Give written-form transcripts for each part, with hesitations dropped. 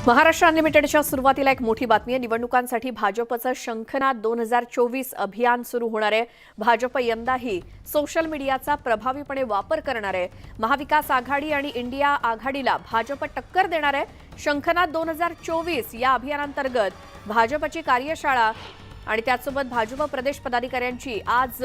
महाराष्ट्र अनलिमिटेडच्या सुरुवातीला एक मोठी बातमी आहे। निवडणुकांसाठी भाजपचं शंखनाद 2024 अभियान सुरू होणार आहे। भाजप यंदाही सोशल मीडियाचा प्रभावीपणे वापर करणार आहे। महाविकास आघाडी आणि इंडिया आघाडीला भाजप टक्कर देणार आहे। शंखनाद 2024 या अभियानांतर्गत भाजपची कार्यशाळा आणि त्यासोबत भाजप प्रदेश पदाधिकाऱ्यांची आज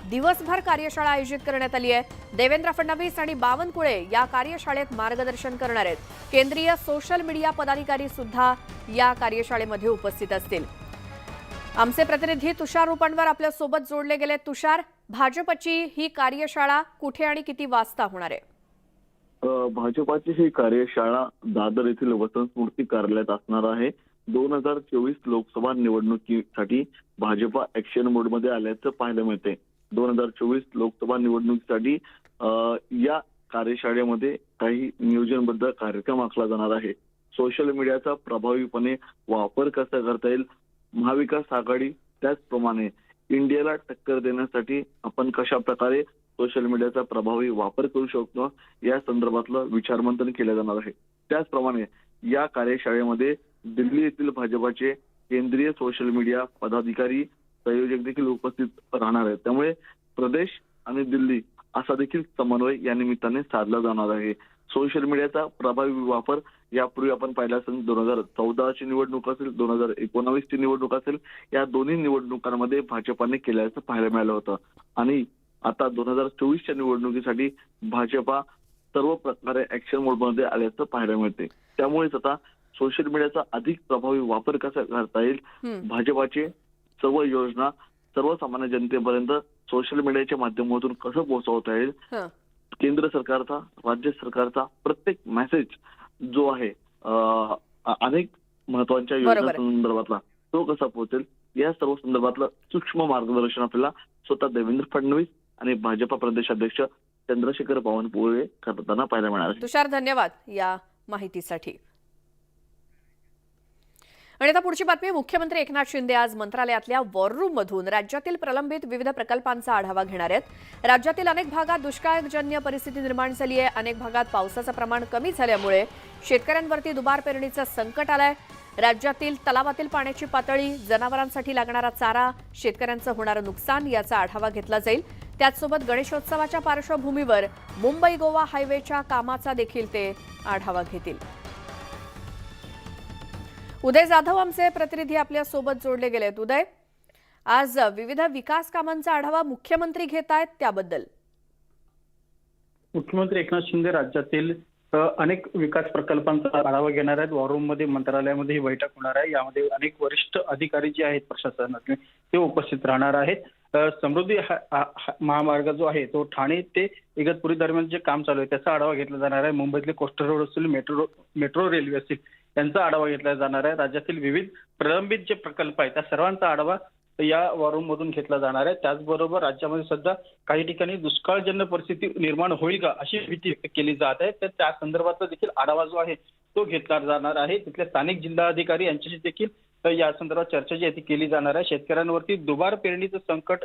दिवसभर कार्यशाळा आयोजित करण्यात आली आहे। देवेंद्र फडणवीस आणि बावनकुळे या कार्यशाळेत मार्गदर्शन करणार आहेत। केंद्रीय सोशल मीडिया पदाधिकारी सुद्धा या कार्यशाळेमध्ये उपस्थित असतील। आमचे प्रतिनिधी तुषार रुपणवर आपल्या सोबत जोडले गेले। तुषार, भाजपची ही कार्यशाळा कुठे आणि किती वाजता होणार आहे? भाजपाची ही कार्यशाळा दादर येथील वसंत स्मृती कार्यालयात असणार आहे। 2024 लोकसभा निवडणुकीसाठी भाजपा ऍक्शन मोड मध्ये आल्याचं पाहायला मिळते। 2024 लोकसभा निवडणुकीसाठी या कार्यशाळेमध्ये काही नियोजनबद्ध कार्यक्रम आखला जाणार आहे। सोशल मीडियाचा प्रभावीपणे वापर कसा करता येईल, महाविकास आघाडी त्याचप्रमाणे इंडियाला टक्कर देण्यासाठी आपण कशा प्रकारे सोशल मीडियाचा प्रभावी वापर करू शकतो या संदर्भातलं विचारमंथन केलं जाणार आहे। त्याचप्रमाणे या कार्यशाळेमध्ये दिल्ली येथील भाजपाचे केंद्रीय सोशल मीडिया पदाधिकारी संयोजक देखील उपस्थित राहणार आहेत। त्यामुळे प्रदेश आणि दिल्ली असा देखील समन्वय या निमित्ताने साधला जाणार आहे। सोशल मीडियाचा प्रभावी वापर यापूर्वी आपण पाहिला असेल, 2014 ची निवडणूक असेल, 2019 ची निवडणूक असेल, या दोन्ही निवडणुकांमध्ये भाजपाने केल्याचं पाहायला मिळालं होतं। आणि आता 2024 च्या निवडणुकीसाठी भाजपा सर्व प्रकारे ऍक्शन मोडमध्ये आल्याचं पाहायला मिळते। त्यामुळेच आता सोशल मीडियाचा अधिक प्रभावी वापर कसा करता येईल, भाजपाचे सर्व योजना सर्वसामान्य जनतेपर्यंत सोशल मीडियाच्या माध्यमातून कसं पोहोचवता येईल, केंद्र सरकारचा राज्य सरकारचा प्रत्येक मेसेज जो आहे अनेक महत्वाच्या योजना संदर्भातला तो कसा पोहोचेल, या सर्व संदर्भातलं सूक्ष्म मार्गदर्शन आपल्याला स्वतः देवेंद्र फडणवीस आणि भाजपा प्रदेशाध्यक्ष चंद्रशेखर बावनकुळे करताना पाहायला मिळाले। तुषार, धन्यवाद या माहितीसाठी। आणि आता पुढची बातमी, मुख्यमंत्री एकनाथ शिंदे आज मंत्रालयातल्या वॉर रूम मधून राज्यातील प्रलंबित विविध प्रकल्पांचा आढावा घेणार आहेत। राज्यातील अनेक भागात दुष्काळजन्य परिस्थिती निर्माण झाली आहे। अनेक भागात पावसाचं प्रमाण कमी झाल्यामुळे शेतकऱ्यांवरती दुबार पेरणीचं संकट आलंय। राज्यातील तलावातील पाण्याची पातळी, जनावरांसाठी लागणारा चारा, शेतकऱ्यांचं होणारं नुकसान याचा आढावा घेतला जाईल। त्याचसोबत गणेशोत्सवाच्या पार्श्वभूमीवर मुंबई गोवा हायवेच्या कामाचा देखील ते आढावा घेतील। उदय जाधव आमचे प्रतिनिधी आपल्या सोबत जोडले गेलेत। उदय, आज विविध विकास कामांचा आढावा मुख्यमंत्री घेत आहेत, त्याबद्दल? मुख्यमंत्री एकनाथ शिंदे राज्यातील अनेक विकास प्रकल्पांचा आढावा घेणार आहेत। वॉर रूम मध्ये मंत्रालयामध्ये ही बैठक होणार आहे। यामध्ये अनेक वरिष्ठ अधिकारी जे आहेत प्रशासनातले ते उपस्थित राहणार आहेत। समृद्धी महामार्ग जो आहे तो ठाणे ते इगतपुरी दरम्यान जे काम चालू आहे त्याचा आढावा घेतला जाणार आहे। मुंबईतले कोस्टल रोड असतील, मेट्रो रेल्वे असतील, यांचा आढावा घेतला जाणार आहे। राज्यातील विविध प्रलंबित जे प्रकल्प आहेत त्या सर्वांचा आढावा या वॉर रूम मधून घेतला जाणार आहे। त्याचबरोबर राज्यामध्ये सध्या काही ठिकाणी दुष्काळजन्य परिस्थिती निर्माण होईल का अशी भीती व्यक्त केली जात आहे, तर त्या संदर्भातला देखील आढावा जो आहे तो घेतला जाणार आहे। तिथले स्थानिक जिल्हाधिकारी यांच्याशी देखील या संदर्भात चर्चा जी आहे ती केली जाणार आहे। शेतकऱ्यांवरती दुबार पेरणीचं संकट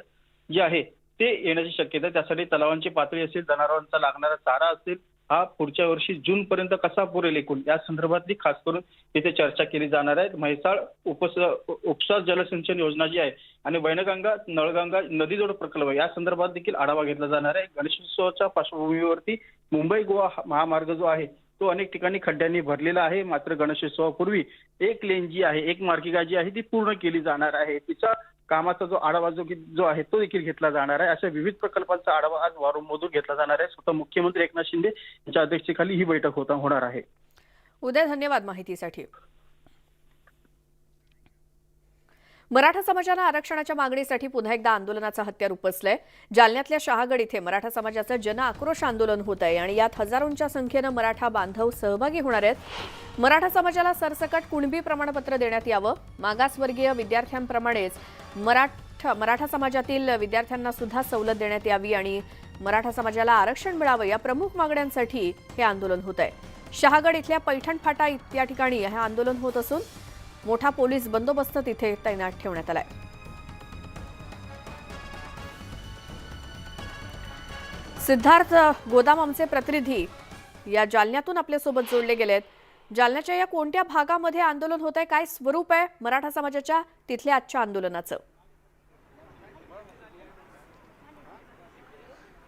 जे आहे ते येण्याची शक्यता आहे। त्यासाठी तलावांची पातळी असेल, जनावरांचा लागणारा चारा असेल, हा पुढच्या वर्षी जून पर्यंत कसा पुरेल एकूण या संदर्भातली खास करून इथे चर्चा केली जाणार आहे। म्हैसाळ उपसा जलसिंचन योजना जी आहे आणि वैनगंगा नळगंगा नदीजोड प्रकल्प या संदर्भात देखील आढावा घेतला जाणार आहे। गणेशोत्सवाच्या पार्श्वभूमीवरती मुंबई गोवा महामार्ग जो आहे तो अनेक ठिकाणी खड्ड्यांनी भरलेला आहे। मात्र गणेशोत्सवापूर्वी एक लेन जी आहे, एक मार्गिका जी आहे ती पूर्ण केली जाणार आहे। तिचा कामाचा जो आढावा जो आहे तो देखील घेतला जाणार आहे। अशा विविध प्रकल्पांचा आढावा आज वॉर रूम मधून घेतला जाणार आहे। स्वतः मुख्यमंत्री एकनाथ शिंदे यांच्या अध्यक्षतेखाली ही बैठक होणार आहे। उदय, धन्यवाद माहितीसाठी। मराठा समाजाला आरक्षणाच्या मागणीसाठी पुन्हा एकदा आंदोलनाचं हत्यार उपसलंय। जालन्यातल्या शहागड इथे मराठा समाजाचं जन आक्रोश आंदोलन होत आहे आणि यात हजारोंच्या संख्येनं मराठा बांधव सहभागी होणार आहेत। मराठा समाजाला सरसकट कुणबी प्रमाणपत्र देण्यात यावं, मागासवर्गीय विद्यार्थ्यांप्रमाणेच मराठा समाजातील विद्यार्थ्यांना सुद्धा सवलत देण्यात यावी आणि मराठा समाजाला आरक्षण मिळावं या प्रमुख मागण्यांसाठी हे आंदोलन होत आहे। शहागड इथल्या पैठण फाटा या ठिकाणी हे आंदोलन होत असून मोठा पोलीस बंदोबस्त तिथे तैनात ठेवण्यात आलाय। सिद्धार्थ गोदाम आमचे प्रतिनिधी या जालन्यातून आपल्यासोबत जोडले गेलेत। जालन्याच्या या कोणत्या भागामध्ये आंदोलन होत आहे, काय स्वरूप आहे मराठा समाजाच्या तिथल्या आजच्या आंदोलनाचं?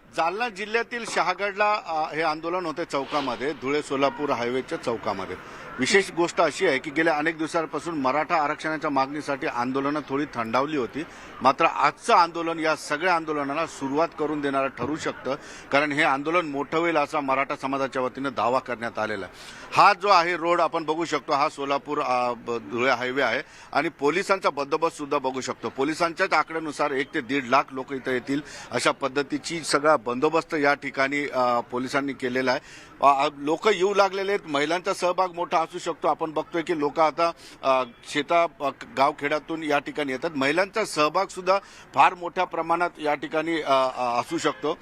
जालना जिल्ह्यातील शहागडला हे आंदोलन होते चौकामध्ये, धुळे सोलापूर हायवेच्या चौकामध्ये. विशेष गोष्ट अशी आहे की गेल्या अनेक दिवसांपासून मराठा आरक्षणाच्या मागणीसाठी आंदोलनं थोडी थंडावली होती. मात्र आजचं आंदोलन या सगळ्या आंदोलनाला सुरुवात करून देणारं ठरू शकतं, कारण हे आंदोलन मोठं होईल असा मराठा समाजाच्या वतीनं दावा करण्यात आलेला आहे. हा जो आहे रोड आपण बघू शकतो, हा सोलापूर धुळे हायवे आहे आणि पोलिसांचा बंदोबस्त सुद्धा बघू शकतो. पोलिसांच्याच आकड्यानुसार 1 ते 1.5 लाख लोक इथं येतील अशा पद्धतीची सगळा बंदोबस्त या ठिकाणी पोलिसांनी केलेला आहे. लोक येऊ लागलेले आहेत. महिलांचा सहभाग मोठा असू शकतो. आपण बघतोय की लोक आता गावखेड्यातून या ठिकाणी येतात. महिलांचा सहभाग सुद्धा फार मोठ्या प्रमाणात या ठिकाणी असू शकतो.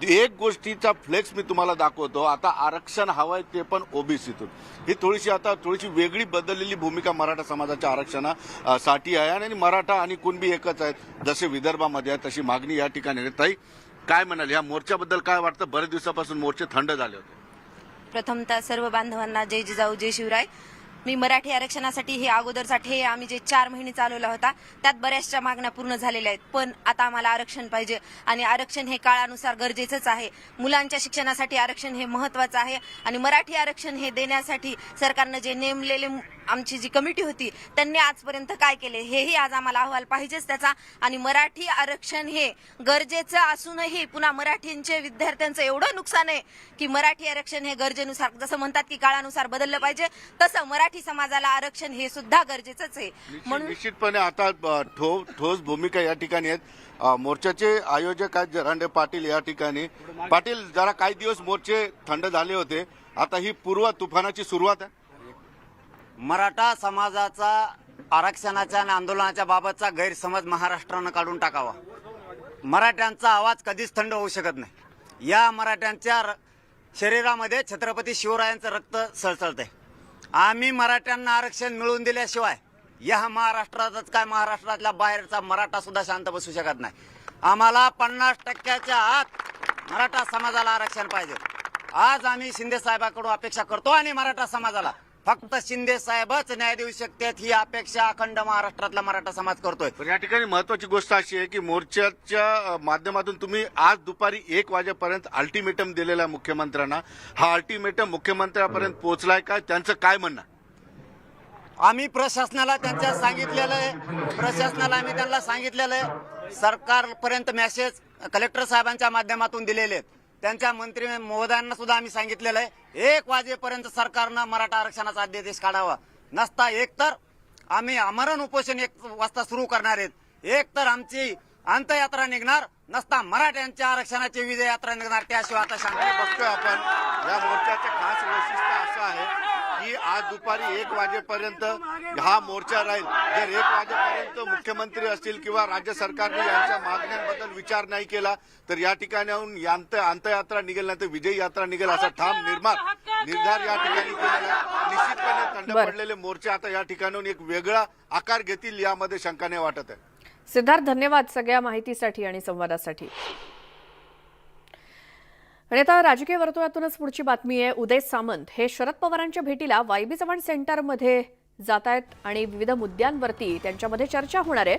एक गोष्टीचा फ्लेक्स मी तुम्हाला दाखवतो. आता आरक्षण हवंय ते पण ओबीसीतून. ही थोडीशी वेगळी बदललेली भूमिका मराठा समाजाच्या आरक्षणासाठी आहे आणि मराठा आणि कुणबी एकच आहेत. जसे विदर्भामध्ये आहे तशी मागणी या ठिकाणी आहे. ताई, काय म्हणाल या मोर्चाबद्दल? काय वाटतं? बरेच दिवसापासून मोर्चे थंड झाले होते. प्रथमतः सर्व बांधवांना जय जिजाऊ जय शिवराय. मी मराठी आरक्षणासाठी हे अगोदरसाठी आम्ही जे 4 महिने चालवला होता त्यात बऱ्याचशा मागण्या पूर्ण झालेल्या आहेत, पण आता आम्हाला आरक्षण पाहिजे आणि आरक्षण हे काळानुसार गरजेचंच आहे. मुलांच्या शिक्षणासाठी आरक्षण हे महत्वाचं आहे आणि मराठी आरक्षण हे देण्यासाठी सरकारनं जे नेमलेले आमची जी कमिटी होती त्यांनी आजपर्यंत काय केले हेही आज आम्हाला अहवाल पाहिजेच त्याचा. आणि मराठी आरक्षण हे गरजेचं असूनही पुन्हा मराठींचे विद्यार्थ्यांचं एवढं नुकसान आहे की मराठी आरक्षण हे गरजेनुसार, जसं म्हणतात की काळानुसार बदललं पाहिजे, तसं मराठी समाजाला आरक्षण हे सुद्धा गरजेचंच आहे. म्हणून निश्चितपणे आता ठोस भूमिका या ठिकाणी आहेत. मोर्चाचे आयोजक आहेत जरांडे पाटील या ठिकाणी. पाटील, जरा काही दिवस मोर्चे थंड झाले होते, आता ही पूर्व तुफानाची सुरुवात आहे. मराठा समाजाचा आरक्षणाच्या आणि आंदोलनाच्या बाबतचा गैरसमज महाराष्ट्रानं काढून टाकावा. मराठ्यांचा आवाज कधीच थंड होऊ शकत नाही. या मराठ्यांच्या शरीरामध्ये छत्रपती शिवरायांचं रक्त सळसळतंय. आम्ही मराठ्यांना आरक्षण मिळवून दिल्याशिवाय या महाराष्ट्रातच काय महाराष्ट्रातल्या बाहेरचा मराठा सुद्धा शांत बसू शकत नाही. आम्हाला 50% आत मराठा समाजाला आरक्षण पाहिजे. आज आम्ही शिंदे साहेबांकडून अपेक्षा करतो आणि मराठा समाजाला फक्त शिंदे साहेबच न्याय देऊ शकतात ही अपेक्षा अखंड महाराष्ट्रातला मराठा समाज करतोय. पण या ठिकाणी महत्वाची गोष्ट अशी आहे की मोर्चाच्या माध्यमातून तुम्ही आज दुपारी 1 वाजेपर्यंत अल्टिमेटम दिलेला आहे मुख्यमंत्र्यांना. हा अल्टिमेटम मुख्यमंत्र्यांपर्यंत पोहोचलाय का? त्यांचं काय म्हणणं? आम्ही प्रशासनाला त्यांच्या सांगितलेलं आहे, प्रशासनाला आम्ही त्यांना सांगितलेलं आहे. सरकारपर्यंत मेसेज कलेक्टर साहेबांच्या माध्यमातून दिलेले आहेत. त्यांच्या मंत्री महोदयांना सुद्धा आम्ही सांगितलेलं आहे 1 वाजेपर्यंत सरकारनं मराठा आरक्षणाचा अध्यादेश काढावा. नसता एक तर आम्ही आमरण उपोषण 1 वाजता सुरू करणार आहेत. एक तर आमची अंतयात्रा निघणार, नसता मराठ्यांच्या आरक्षणाची विजय यात्रा निघणार. त्याशिवाय आता शांती बघतोय आपण या मोर्चाचं खास वैशिष्ट्य असं आहे की आज दुपारी 1 वाजेपर्यंत हा मोर्चा राहील. जर 1 वाजेपर्यंत मुख्यमंत्री असतील किंवा राज्य सरकारने यांच्या मागण्यांबद्दल विचार नाही केला तर या ठिकाणाहून अंतयात्रा निघेल, नाही तर विजयी यात्रा निघेल असा ठाम निर्धार या ठिकाणी केलेला आहे. निश्चितपणे थंड पडलेले मोर्चे आता या ठिकाणाहून एक वेगळा आकार घेतील यामध्ये शंका नाही वाटत आहे. सिद्धार्थ, धन्यवाद सगळ्या माहितीसाठी आणि संवादासाठी. आणि आता राजकीय वर्तुळातूनच पुढची बातमी आहे. उदय सामंत हे शरद पवारांच्या भेटीला वायबी चव्हाण सेंटरमध्ये जात आहेत आणि विविध मुद्द्यांवरती त्यांच्यामध्ये चर्चा होणार आहे.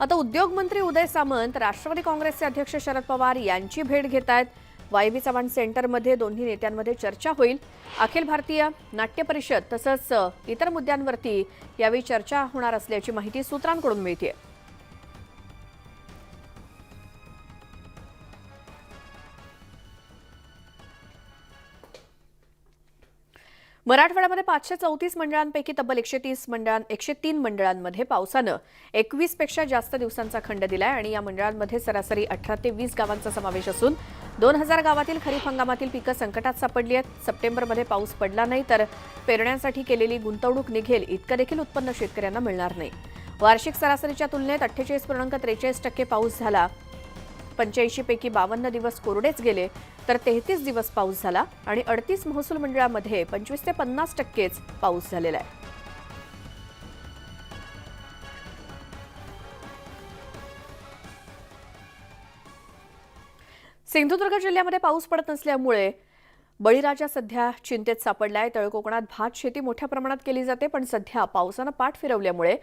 आता उद्योगमंत्री उदय सामंत राष्ट्रवादी काँग्रेसचे अध्यक्ष शरद पवार यांची भेट घेत आहेत. वायबी चव्हाण सेंटरमध्ये दोन्ही नेत्यांमध्ये चर्चा होईल. अखिल भारतीय नाट्य परिषद तसंच इतर मुद्द्यांवरती यावेळी चर्चा होणार असल्याची माहिती सूत्रांकडून मिळते. मराठवाड्यामध्ये 534 मंडळांपैकी तब्बल 103 मंडळांमध्ये पावसानं 21 पेक्षा जास्त दिवसांचा खंड दिलाय आणि या मंडळांमध्ये सरासरी 18 ते 20 गावांचा समावेश असून 2000 गावातील खरीप हंगामातील पिकं संकटात सापडली आहेत. सप्टेंबरमध्ये पाऊस पडला नाही तर पेरण्यांसाठी केलेली गुंतवणूक निघेल इतकं देखील उत्पन्न शेतकऱ्यांना मिळणार नाही. वार्षिक सरासरीच्या तुलनेत 48.43% पाऊस झाला. 85 पैकी 52 दिवस कोरडेच गेले तर 33 दिवस पाऊस झाला आणि 38 महसूल मंडळामध्ये 25 ते 50% पाऊस झालेला आहे. सिंधुदुर्ग जिल्ह्यामध्ये पाऊस पडत नसल्यामुळे बळीराजा सध्या चिंतेत सापडलाय। तळकोकणात भात शेती मोठ्या प्रमाणात केली जाते, पण सध्या पावसानं पाठ फिरवल्यामुळे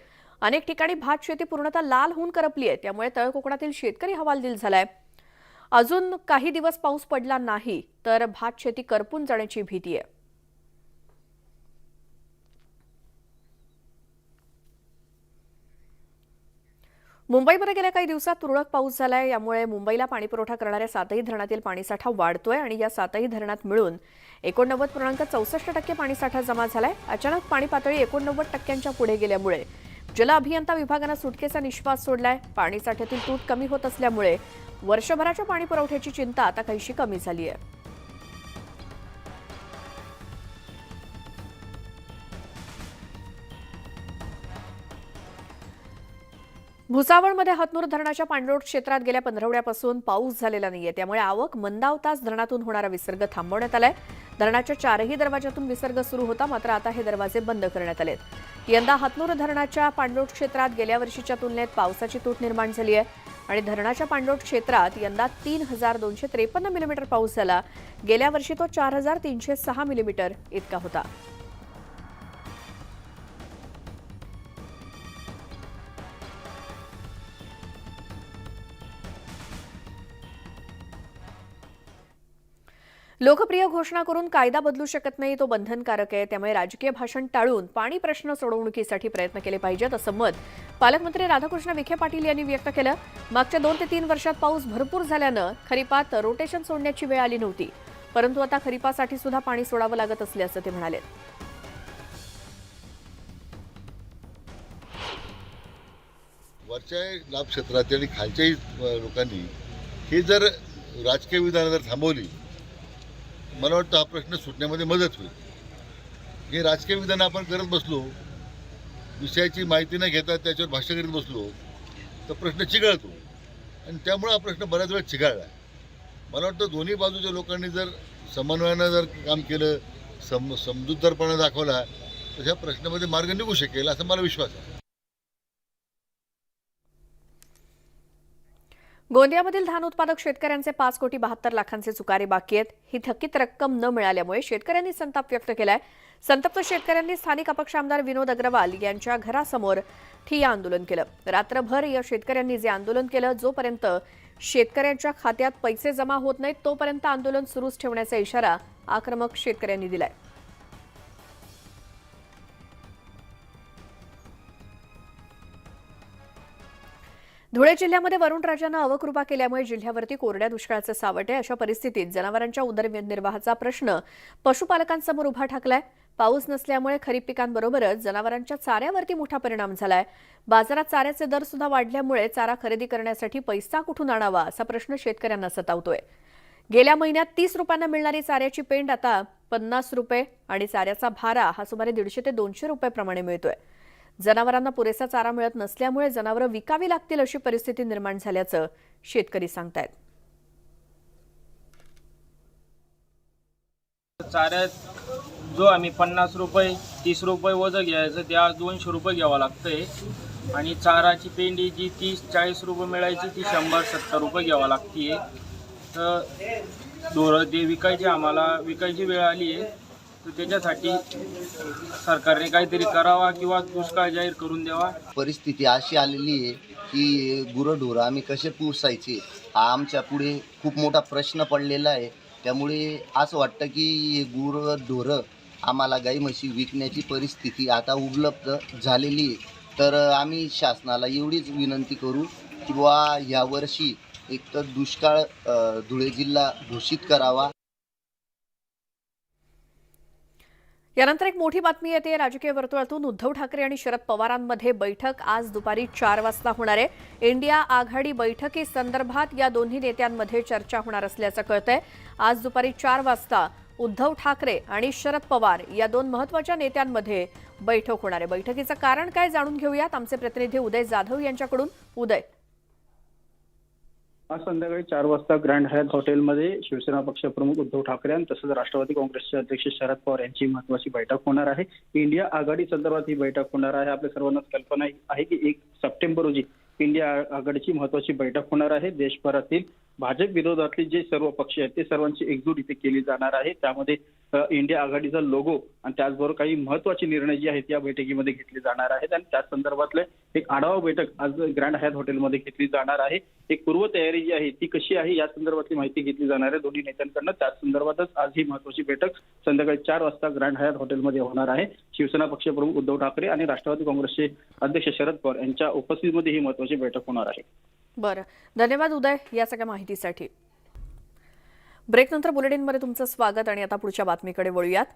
अनेक ठिकाणी भात शेती पूर्णतः लाल होऊन करपली आहे। त्यामुळे तळकोकणातील शेतकरी हवालदिल झालाय। अजून काही दिवस पाऊस पडला नाही तर भात शेती करपून जाण्याची भीती आहे। मुंबईमध्ये गेल्या काही दिवसात तुरळक पाऊस झालाय। यामुळे मुंबईला पाणीपुरवठा करणाऱ्या 7ही धरणातील पाणीसाठा वाढतोय आणि या 7ही धरणात मिळून 89.64% पाणीसाठा जमा झालाय। अचानक पाणी पातळी 89% पुढे गेल्यामुळे जल अभियंता विभागानं सुटकेचा निश्वास सोडलाय। पाणीसाठ्यातील तूट कमी होत असल्यामुळे वर्षभराच्या पाणीपुरवठ्याची चिंता आता काहीशी कमी झाली आहे। भुसावळमध्ये हतनूर धरणाच्या पाणलोट क्षेत्रात गेल्या पंधरवड्यापासून पाऊस झालेला नाहीये। त्यामुळे आवक मंदावताच धरणातून होणारा विसर्ग थांबवण्यात आलाय। धरणाच्या 4ही दरवाजातून विसर्ग सुरू होता, मात्र आता हे दरवाजे बंद करण्यात आलेत। यंदा हतनूर धरणाच्या पाणलोट क्षेत्रात गेल्या वर्षीच्या तुलनेत पावसाची तूट निर्माण झाली आहे आणि धरणाच्या पाणलोट क्षेत्रात यंदा 3253 मिलीमीटर पाऊस झाला। गेल्या वर्षी तो 4306 मिलीमीटर इतका होता। लोकप्रिय घोषणा करून कायदा बदलू शकत नाही, तो बंधनकारक आहे। त्यामुळे राजकीय भाषण टाळून पाणी प्रश्न सोडवणुकीसाठी प्रयत्न केले पाहिजेत, असं मत पालकमंत्री राधाकृष्ण विखे पाटील यांनी व्यक्त केलं। मागच्या 2 ते 3 वर्षात पाऊस भरपूर झाल्यानं खरीपात रोटेशन सोडण्याची वेळ आली नव्हती, परंतु आता खरीपासाठी सुद्धा पाणी सोडावं लागत असल्याचं ते म्हणाले। वरच्या लाभ क्षेत्रातील आणि खालच्याही लोकांनी हे जर राजकीय विधानं जर थांबवली, मला वाटतं हा प्रश्न सुटण्यामध्ये मदत होईल। हे राजकीय विधानं आपण करत बसलो, विषयाची माहिती न घेता त्याच्यावर भाष्य करीत बसलो तर प्रश्न चिघळतो आणि त्यामुळे हा प्रश्न बऱ्याच वेळा चिघळला आहे। मला वाटतं दोन्ही बाजूच्या लोकांनी जर समन्वयानं जर काम केलं, समजूतदारपणा दाखवला तर ह्या प्रश्नामध्ये मार्ग निघू शकेल, असा मला विश्वास आहे। गोंदियामधील धान उत्पादक शेतकऱ्यांचे 5,72,00,000 चुकारे बाकी आहेत। ही थकीत रक्कम न मिळाल्यामुळे शेतकऱ्यांनी संताप व्यक्त केलाय। संतप्त शेतकऱ्यांनी स्थानिक अपक्ष आमदार विनोद अग्रवाल यांच्या घरासमोर ठिय्या आंदोलन केलं। रात्रभर या शेतकऱ्यांनी जे आंदोलन केलं, जोपर्यंत शेतकऱ्यांच्या खात्यात पैसे जमा होत नाहीत तोपर्यंत आंदोलन सुरूच ठेवण्याचा इशारा आक्रमक शेतकऱ्यांनी दिलाय। धुळे जिल्ह्यामध्ये वरुण राजानं अवकृपा केल्यामुळे जिल्ह्यावरती कोरड्या दुष्काळाचं सावट आहे। अशा परिस्थितीत जनावरांच्या उदरनिर्वाहाचा प्रश्न पशुपालकांसमोर उभा ठाकलाय। पाऊस नसल्यामुळे खरीप पिकांबरोबरच जनावरांच्या चाऱ्यावरती मोठा परिणाम झालाय। बाजारात चाऱ्याचे दर सुद्धा वाढल्यामुळे चारा खरेदी करण्यासाठी पैसा कुठून आणावा असा प्रश्न शेतकऱ्यांना सतावतोय। गेल्या महिन्यात 30 रुपयांना मिळणारी चाऱ्याची पेंड आता 50 रुपये आणि चाऱ्याचा भारा हा सुमारे 150 ते 200 रुपये प्रमाणे मिळतोय। जनावरांना पुरेसा चारा मिळत नसल्यामुळे जनावरं विकावी लागतील अशी परिस्थिती निर्माण झाल्याचं शेतकरी सांगतायत। चाऱ्यात जो आम्ही 50 रुपये 30 रुपये वजन घ्यायचं ते आज 200 रुपये घ्यावं लागतंय आणि चाराची पेंडी जी 30-40 रुपये मिळायची ती 100-70 रुपये घ्यावं लागतीये। तर ढोरं ते विकायची आम्हाला विकायची वेळ आली आहे, तर त्याच्यासाठी सरकारने काहीतरी करावा किंवा दुष्काळ जाहीर करून द्यावा। परिस्थिती अशी आलेली आहे की गुरंढोरं आम्ही कसे पोसायचे हा आमच्या पुढे खूप मोठा प्रश्न पडलेला आहे। त्यामुळे असं वाटतं की गुरंढोरं आम्हाला गाई म्हशी विकण्याची परिस्थिती आता उपलब्ध झालेली आहे। तर आम्ही शासनाला एवढीच विनंती करू की बुवा यावर्षी एक तर दुष्काळ धुळे जिल्हा घोषित करावा। यानंतर एक मोठी बातमी येते राजकीय वर्तुळातून। उद्धव ठाकरे आणि शरद पवारांमध्ये बैठक आज दुपारी 4 वाजता होणार आहे। इंडिया आघाडी बैठकीसंदर्भात या दोन्ही नेत्यांमध्ये चर्चा होणार असल्याचं कळतंय। आज दुपारी 4 वाजता उद्धव ठाकरे आणि शरद पवार या 2 महत्त्वाच्या नेत्यांमध्ये बैठक होणार आहे। बैठकीचं कारण काय जाणून घेऊयात आमचे प्रतिनिधी उदय जाधव यांच्याकडून। उदय, आज संध्याकाळी 4 वाजता ग्रँड हयात हॉटेलमध्ये शिवसेना पक्षप्रमुख उद्धव ठाकरे आणि तसंच राष्ट्रवादी काँग्रेसचे अध्यक्ष शरद पवार यांची महत्त्वाची बैठक होणार आहे। इंडिया आघाडी संदर्भात ही बैठक होणार आहे। आपल्या सर्वांनाच कल्पना आहे की 1 सप्टेंबर रोजी इंडिया आघाडीची महत्त्वाची बैठक होणार आहे। देशभरातील भाजप विरोधातले जे सर्व पक्ष आहेत ते सर्वांची एकजूट इथे केली जाणार आहे. त्यामध्ये इंडिया आघाडीचा लोगो आणि त्याचबरोबर काही महत्वाचे निर्णय जे आहेत या बैठकीमध्ये घेतले जाणार आहेत आणि त्या संदर्भातले एक आढावा बैठक आज ग्रँड हयात हॉटेलमध्ये घेतली जाणार आहे. एक पूर्वतयारी जी आहे ती कशी आहे या संदर्भातली माहिती घेतली जाणार आहे दोन्ही नेत्यांकडनं. त्याच संदर्भातच आज ही महत्वाची बैठक संध्याकाळी 4 वाजता ग्रँड हयात हॉटेलमध्ये होणार आहे. शिवसेना पक्षप्रमुख उद्धव ठाकरे आणि राष्ट्रवादी काँग्रेसचे अध्यक्ष शरद पवार यांच्या उपस्थितीमध्ये ही महत्वाची बैठक होणार आहे. बरं, धन्यवाद उदय या सगळ्या माहितीसाठी. ब्रेकनंतर बुलेटिनमध्ये तुमचं स्वागत आणि आता पुढच्या बातमीकडे वळूयात.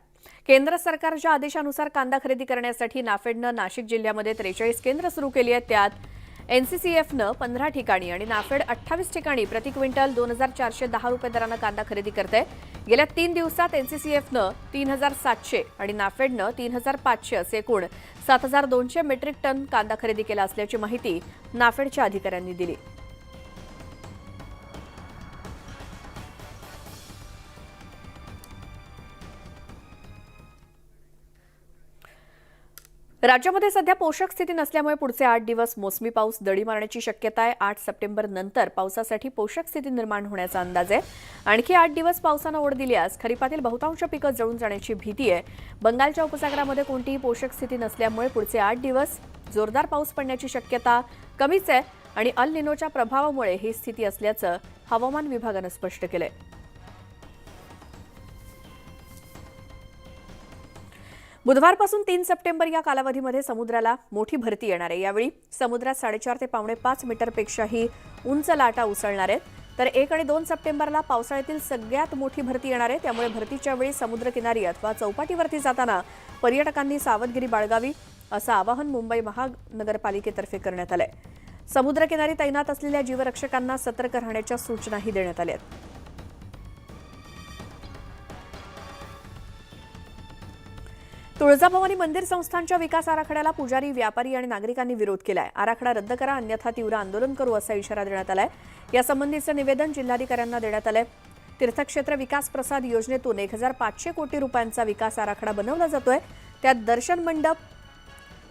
केंद्र सरकारच्या आदेशानुसार कांदा खरेदी करण्यासाठी नाफेडनं नाशिक जिल्ह्यामध्ये 43 केंद्र सुरू केली आहेत. त्यात एनसीसीएफनं 15 ठिकाणी आणि नाफेड 28 ठिकाणी प्रति क्विंटल 2410 रुपये दरानं कांदा खरेदी करते. गेल्या 3 दिवसात एनसीसीएफनं 3700 आणि नाफेडनं 3500 असे एकूण 7200 मेट्रिक टन कांदा खरेदी केला असल्याची माहिती नाफेडच्या अधिकाऱ्यांनी दिली. राज्यामध्ये सध्या पोषक स्थिती नसल्यामुळे पुढचे 8 दिवस मोसमी पाऊस दडी मारण्याची शक्यता आहे. 8 सप्टेंबर नंतर पावसासाठी पोषक स्थिती निर्माण होण्याचा अंदाज आहे. आणखी 8 दिवस पावसानं ओढ दिल्यास खरीपातील बहुतांश पिकं जळून जाण्याची भीती आहे. बंगालच्या उपसागरामध्ये कोणतीही पोषक स्थिती नसल्यामुळे पुढचे 8 दिवस जोरदार पाऊस पडण्याची शक्यता कमीच आहे आणि अल निनोच्या प्रभावामुळे ही स्थिती असल्याचं हवामान विभागानं स्पष्ट केलंय. बुधवारपासून 3 सप्टेंबर या कालावधीमध्ये समुद्राला मोठी भरती येणार आहे. यावेळी समुद्रात 4.5 ते पावणे 5 मीटरपेक्षाही उंच लाटा उसळणार आहेत. तर 1 आणि 2 सप्टेंबरला पावसाळ्यातील सगळ्यात मोठी भरती येणार आहे. त्यामुळे भरतीच्या वेळी समुद्रकिनारी अथवा चौपाटीवरती जाताना पर्यटकांनी सावधगिरी बाळगावी असं आवाहन मुंबई महानगरपालिकेतर्फे करण्यात आलंय. समुद्रकिनारी तैनात असलेल्या जीवरक्षकांना सतर्क राहण्याच्या सूचनाही देण्यात आल्या आहेत. तुळजाभवानी मंदिर संस्थानच्या विकास आराखड्याला पुजारी, व्यापारी आणि नागरिकांनी विरोध केलाय. आराखडा रद्द करा अन्यथा तीव्र आंदोलन करू असा इशारा देण्यात आलाय. यासंबंधीचं निवेदन जिल्हाधिकाऱ्यांना देण्यात आलंय. तीर्थक्षेत्र विकास प्रसाद योजनेतून 1500 कोटी रुपयांचा विकास आराखडा बनवला जातोय. त्यात दर्शन मंडप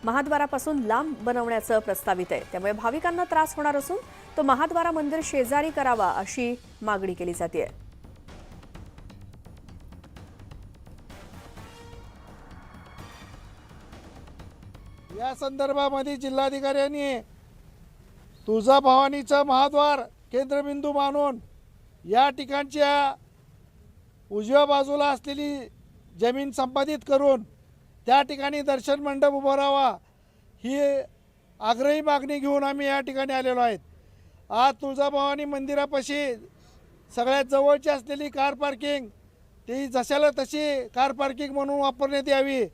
महाद्वारापासून लांब बनवण्याचं प्रस्तावित आहे. त्यामुळे भाविकांना त्रास होणार असून तो महाद्वारा मंदिर शेजारी करावा अशी मागणी केली जाते. या संदर्भामध्ये जिल्हाधिकाऱ्यांनी तुळजाभवानीचा महाद्वार केंद्रबिंदू मानून या ठिकाणच्या उजव्या बाजूला असलेली जमीन संपादित करून त्या ठिकाणी दर्शन मंडप उभारावा ही आग्रही मागणी घेऊन आम्ही या ठिकाणी आलेलो आहेत. आज तुळजाभवानी मंदिरापाशी सगळ्यात जवळची असलेली कार पार्किंग ती जशाला तशी कार पार्किंग म्हणून वापरण्यात यावी,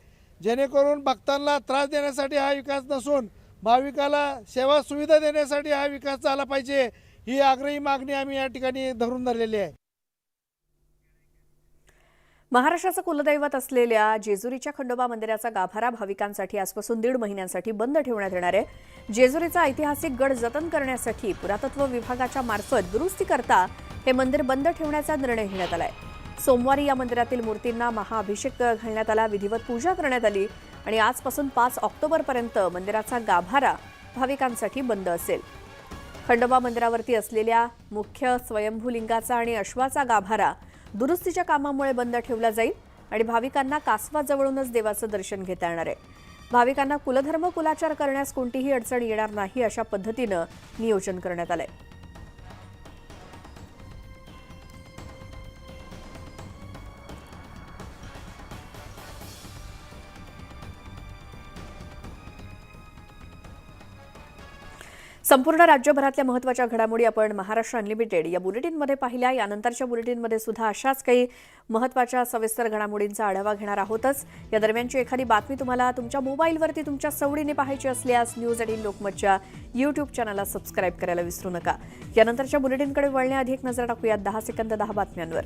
जेणेकरून भक्तांना त्रास देण्यासाठी हा विकास नसून भाविकाला सेवा सुविधा देण्यासाठी हा विकास झाला पाहिजे, ही आग्रही मागणी आम्ही या ठिकाणी धरून धरलेली आहे. महाराष्ट्राचं कुलदैवत असलेल्या जेजुरीच्या खंडोबा मंदिराचा गाभारा भाविकांसाठी आजपासून 1.5 महिन्यांसाठी बंद ठेवण्यात येणार आहे. जेजुरीचा ऐतिहासिक गड जतन करण्यासाठी पुरातत्व विभागाच्या मार्फत दुरुस्तीकरता हे मंदिर बंद ठेवण्याचा निर्णय घेण्यात आलाय. सोमवारी या मंदिरातील मूर्तींना महाअभिषेक घालण्यात आला, विधिवत पूजा करण्यात आली आणि आजपासून 5 ऑक्टोबरपर्यंत मंदिराचा गाभारा भाविकांसाठी बंद असेल. खंडोबा मंदिरावरती असलेल्या मुख्य स्वयंभू लिंगाचा आणि अश्वाचा गाभारा दुरुस्तीच्या कामामुळे बंद ठेवला जाईल आणि भाविकांना कासवाजवळूनच देवाचं दर्शन घेता येणार आहे. भाविकांना कुलधर्म कुलाचार करण्यास कोणतीही अडचण येणार नाही अशा पद्धतीनं नियोजन करण्यात आलंय. संपूर्ण राज्यभरातल्या महत्त्वाच्या घडामोडी आपण महाराष्ट्र अनलिमिटेड या बुलेटिनमध्ये पाहिल्या. यानंतरच्या बुलेटिनमध्ये सुद्धा अशाच काही महत्त्वाच्या सविस्तर घडामोडींचा आढावा घेणार आहोतच. या दरम्यानची एखादी बातमी तुम्हाला तुमच्या मोबाईलवरती तुमच्या सवडीने पाहायची असल्यास न्यूज18 लोकमतच्या यूट्यूब चॅनलला सबस्क्राईब करायला विसरू नका. यानंतरच्या बुलेटिनकडे वळण्याआधी एक नजर टाकूया 10 सेकंद 10 बातम्यांवर.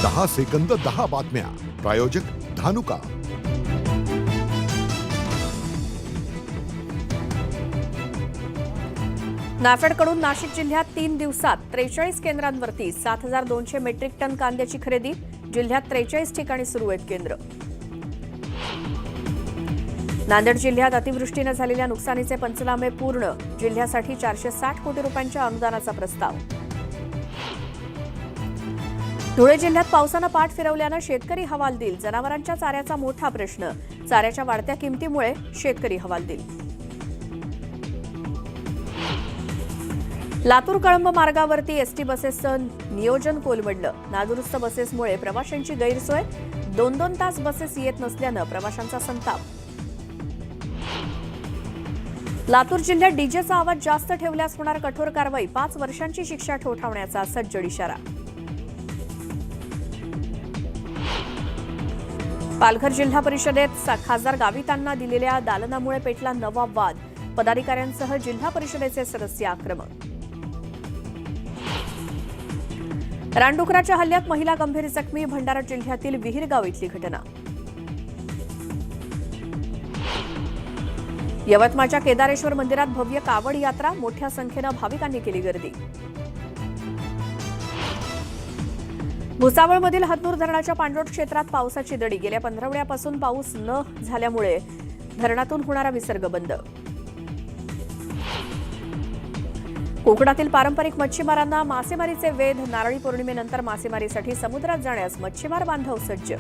10 सेकंद 10 बातम्या. प्रायोजक धानुका. नाफेडकडून नाशिक जिल्ह्यात 3 दिवसात 43 केंद्रांवरती 7200 मेट्रिक टन कांद्याची खरेदी. जिल्ह्यात 43 ठिकाणी सुरू आहेत केंद्र. नांदेड जिल्ह्यात अतिवृष्टीनं झालेल्या नुकसानीचे पंचनामे पूर्ण, जिल्ह्यासाठी 460 कोटी रुपयांच्या अनुदानाचा प्रस्ताव. धुळे जिल्ह्यात पावसानं पाठ फिरवल्यानं शेतकरी हवालदिल, जनावरांच्या चाऱ्याचा मोठा प्रश्न, चाऱ्याच्या वाढत्या किमतीमुळे शेतकरी हवालदिल. लातूर कळंब मार्गावरती एसटी बसेसचं नियोजन कोलमडलं, नादुरुस्त बसेसमुळे प्रवाशांची गैरसोय, 2-2 तास बसेस येत नसल्यानं प्रवाशांचा संताप. लातूर जिल्ह्यात डीजेचा आवाज जास्त ठेवल्यास होणार कठोर कारवाई, 5 वर्षांची शिक्षा ठोठावण्याचा सज्जड इशारा. पालघर जिल्हा परिषदेत खासदार गावितांना दिलेल्या दालनामुळे पेटला नवा वाद, पदाधिकाऱ्यांसह जिल्हा परिषदेचे सदस्य आक्रमक. रानडुकराच्या हल्ल्यात महिला गंभीर जखमी, भंडारा जिल्ह्यातील विहिरगाव इथली घटना. यवतमाळच्या केदारेश्वर मंदिरात भव्य कावड यात्रा, मोठ्या संख्येनं भाविकांनी केली गर्दी. भुसावळमधील हतनूर धरणाच्या पाणलोट क्षेत्रात पावसाची दडी, गेल्या 15 आठवड्यापासून पाऊस न झाल्यामुळे धरणातून होणारा विसर्ग बंद. कोकणातील पारंपरिक मच्छीमारांना मासेमारीचे वेध, नारळी पौर्णिमेनंतर मासेमारीसाठी समुद्रात जाण्यास मच्छीमार बांधव सज्ज.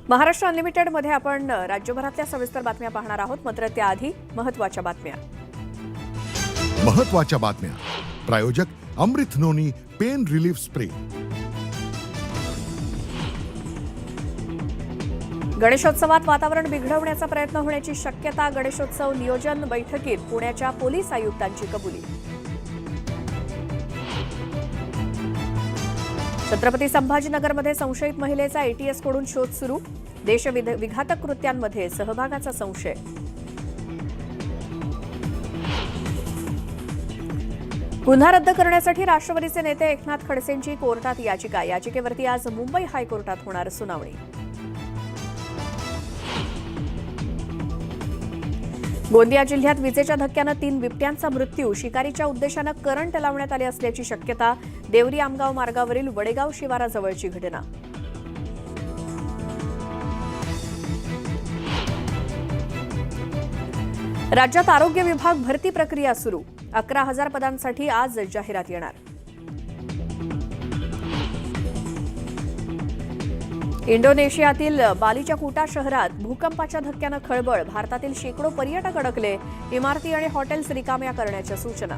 महाराष्ट्र अनलिमिटेडमध्ये आपण राज्यभरातल्या सविस्तर बातम्या पाहणार आहोत, मात्र त्याआधी महत्त्वाच्या बातम्या. महत्त्वाच्या बातम्या. प्रायोजक अमृत नोनी पेन रिलीफ स्प्रे. गणेशोत्सवात वातावरण बिघडवण्याचा प्रयत्न होण्याची शक्यता, गणेशोत्सव नियोजन बैठकीत पुण्याच्या पोलीस आयुक्तांची कबुली. छत्रपती संभाजीनगरमध्ये संशयित महिलेचा एटीएसकडून शोध सुरू, देशविघातक कृत्यांमध्ये सहभागाचा संशय. गुन्हा रद्द करण्यासाठी राष्ट्रवादीचे नेते एकनाथ खडसेंची कोर्टात याचिका, याचिकेवरती आज मुंबई हायकोर्टात होणार सुनावणी. गोंदिया जिल्ह्यात विजेच्या धक्क्यानं 3 बिबट्यांचा मृत्यू, शिकारीच्या उद्देशानं करंट लावण्यात आले असल्याची शक्यता, देवरी आमगाव मार्गावरील वडेगाव शिवाराजवळची घटना. राज्यात आरोग्य विभाग भरती प्रक्रिया सुरू, 11,000 पदांसाठी आज जाहिरात येणार. इंडोनेशियातील बालीच्या कुटा शहरात भूकंपाच्या धक्क्यानं खळबळ, भारतातील शेकडो पर्यटक अडकले, इमारती आणि हॉटेल्स रिकाम्या करण्याच्या सूचना.